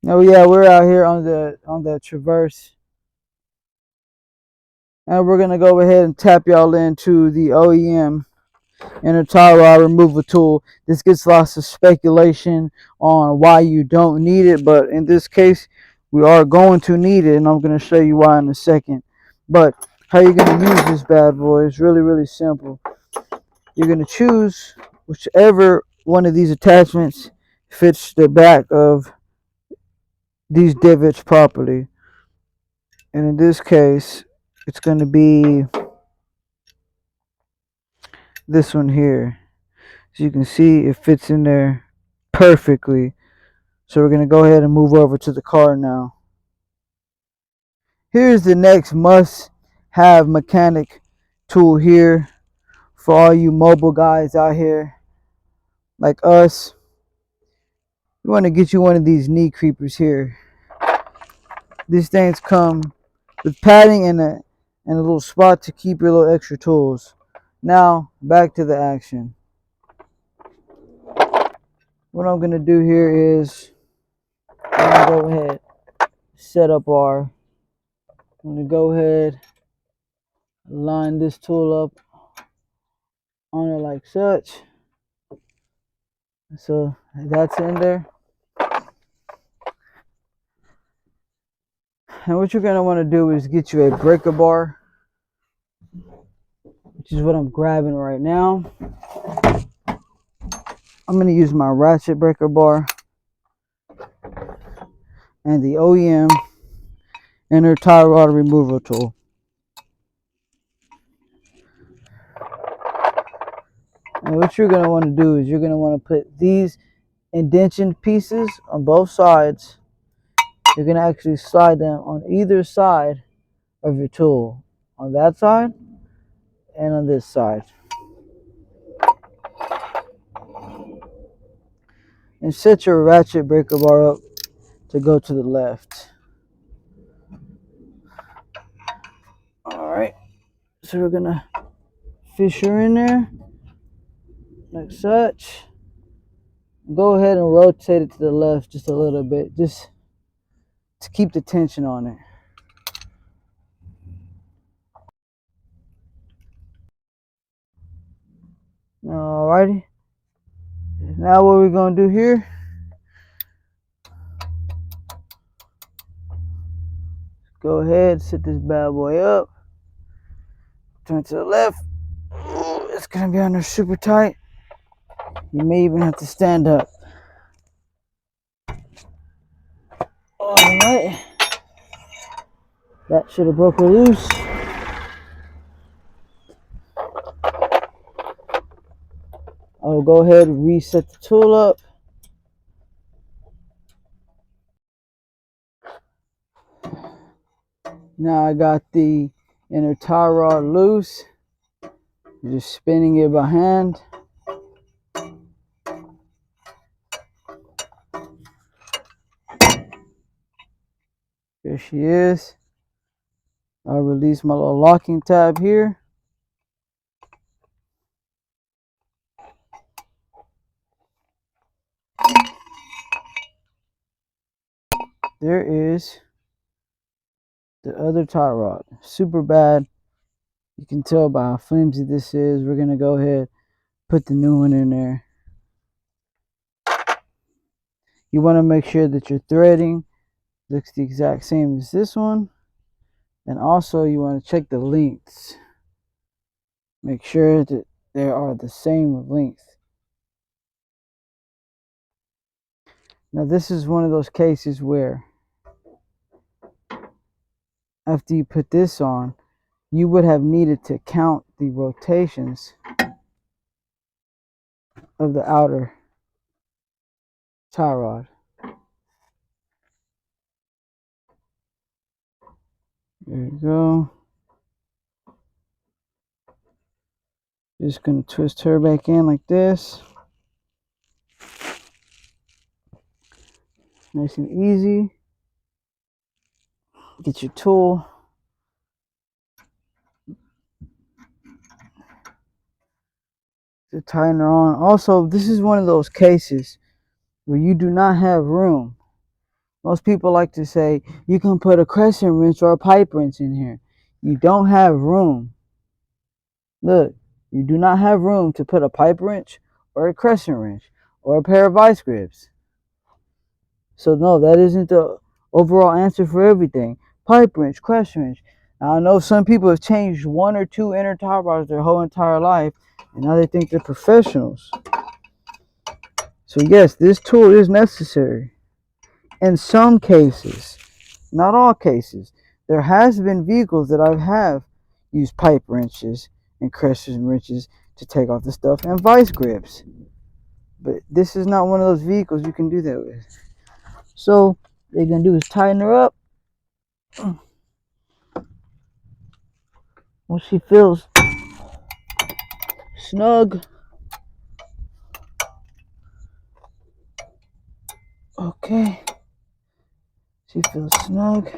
Oh yeah, we're out here on the Traverse, and we're gonna go ahead and tap y'all into the OEM Tie Rod Removal Tool. This gets lots of speculation on why you don't need it, but in this case, we are going to need it, and I'm gonna show you why in a second. But how you're gonna use this bad boy is really, really simple. You're gonna choose whichever one of these attachments fits the back of these divots properly. And in this case, it's going to be this one here. As you can see, it fits in there perfectly. So we're going to go ahead and move over to the car now. Here's the next must-have mechanic tool here for all you mobile guys out here like us. You want to get you one of these knee creepers here. These things come with padding and a little spot to keep your little extra tools. Now, back to the action. What I'm going to do here is I'm going to go ahead, set up I'm going to go ahead, line this tool up on it like such. So that's in there. And what you're going to want to do is get you a breaker bar, which is what I'm grabbing right now. I'm going to use my Ratchet Breaker Bar and the OEM Tie Rod Removal Tool. And what you're going to want to do is you're going to want to put these indention pieces on both sides. You're going to actually slide them on either side of your tool, on that side and on this side. And set your ratchet breaker bar up to go to the left. Alright, so we're going to fissure in there like such. Go ahead and rotate it to the left just a little bit, just to keep the tension on it. Alrighty. Now what we're going to do here, go ahead, set this bad boy up. Turn to the left. Ooh, it's going to be under super tight. You may even have to stand up. Alright. That should have broke her loose. I'll go ahead and reset the tool up. Now I got the inner tie rod loose. Just spinning it by hand. There she is. I'll release my little locking tab here. There is the other tie rod. Super bad. You can tell by how flimsy this is. We're going to go ahead, put the new one in there. You want to make sure that your threading looks the exact same as this one. And also you want to check the lengths. Make sure that they are the same length. Now this is one of those cases where after you put this on, you would have needed to count the rotations of the outer tie rod. There you go. Just gonna twist her back in like this. Nice and easy. Get your tool. To tighten her on. Also, this is one of those cases where you do not have room Most people like to say, you can put a crescent wrench or a pipe wrench in here. You don't have room. Look, you do not have room to put a pipe wrench or a crescent wrench or a pair of vice grips. So no, that isn't the overall answer for everything. Pipe wrench, crescent wrench. Now, I know some people have changed one or two inner tie rods their whole entire life, and now they think they're professionals. So yes, this tool is necessary. In some cases, not all cases, there has been vehicles that I have used pipe wrenches and crescent wrenches to take off the stuff and vice grips. But this is not one of those vehicles you can do that with. So they're gonna do is tighten her up. When she feels snug, okay, she feels snug,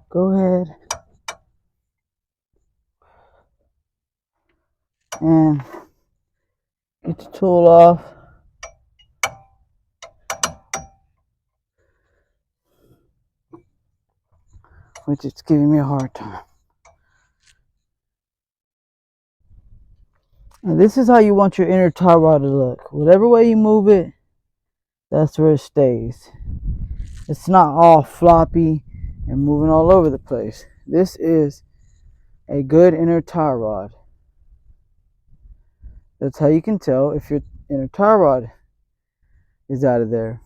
go ahead and get the tool off. Which it's giving me a hard time. And this is how you want your inner tie rod to look. Whatever way you move it, that's where it stays. It's not all floppy and moving all over the place. This is a good inner tie rod. That's how you can tell if your inner tie rod is out of there.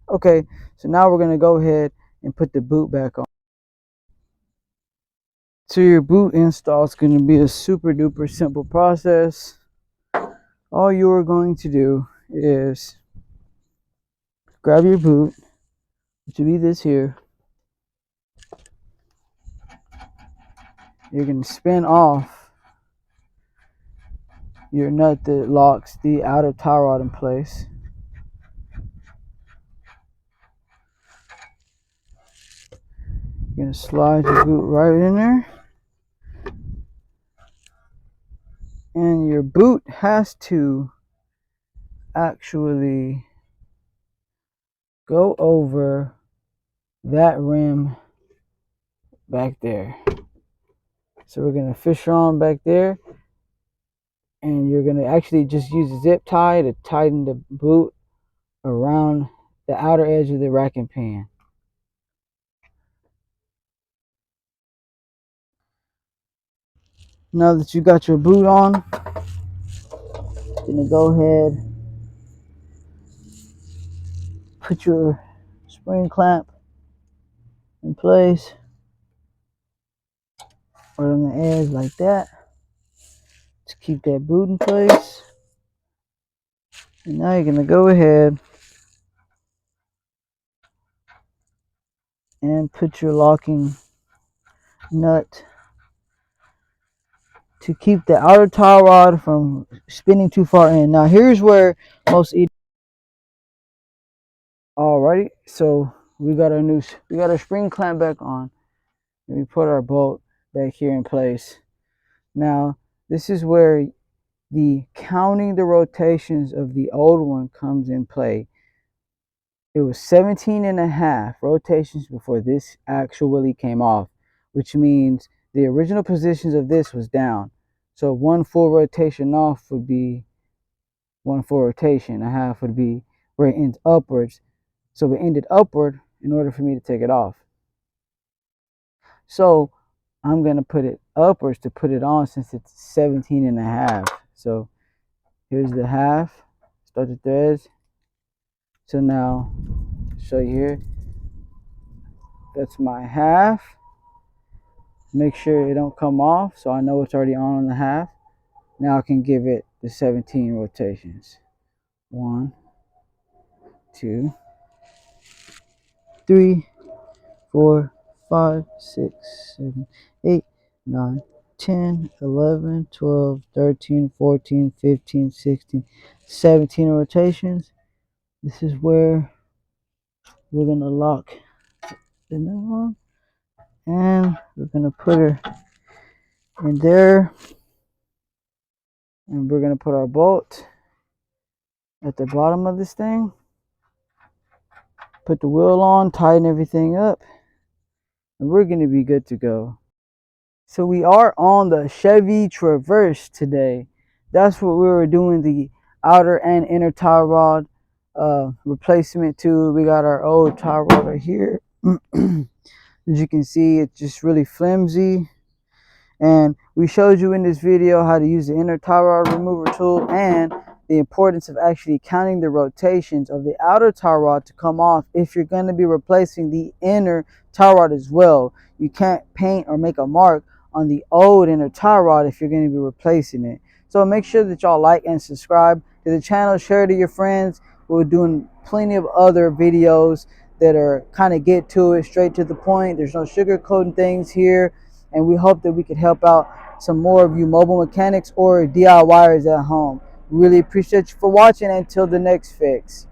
Okay, so now we're going to go ahead and put the boot back on. So your boot install is going to be a super duper simple process. All you are going to do is grab your boot, which will be this here. You're going to spin off your nut that locks the outer tie rod in place. You're going to slide your boot right in there. And your boot has to actually go over that rim back there. So we're going to fish her on back there. And you're going to actually just use a zip tie to tighten the boot around the outer edge of the rack and pan. Now that you got your boot on, you're going to go ahead, put your spring clamp in place right on the edge like that to keep that boot in place. And now you're going to go ahead and put your locking nut to keep the outer tie rod from spinning too far in. Now here's where most alrighty, so we got our spring clamp back on, and we put our bolt back here in place. Now this is where the counting the rotations of the old one comes in play. It was 17.5 rotations before this actually came off, which means the original positions of this was down. So one full rotation off would be one full rotation. A half would be where it ends upwards. So it ended upward in order for me to take it off. So I'm going to put it upwards to put it on since it's 17.5. So here's the half, start the threads. So now, show you here, that's my half. Make sure it don't come off, so I know it's already on the half. Now I can give it the 17 rotations. 1, 2, 3, 4, 5, 6, 7, 8, 9, 10, 11, 12, 13, 14, 15, 16, 17 rotations. This is where we're going to lock the nut on, and we're going to put her in there, and we're going to put our bolt at the bottom of this thing. Put the wheel on, tighten everything up, and we're going to be good to go. So we are on the Chevy Traverse today. That's what we were doing, the outer and inner tie rod replacement to. We got our old tie rod right here. As you can see, it's just really flimsy. And we showed you in this video how to use the inner tie rod remover tool and the importance of actually counting the rotations of the outer tie rod to come off if you're going to be replacing the inner tie rod as well. You can't paint or make a mark on the old inner tie rod if you're going to be replacing it. So make sure that y'all like and subscribe to the channel, share it to your friends. We're doing plenty of other videos that are kind of get to it, straight to the point. There's no sugarcoating things here. And we hope that we could help out some more of you mobile mechanics or DIYers at home. Really appreciate you for watching. Until the next fix.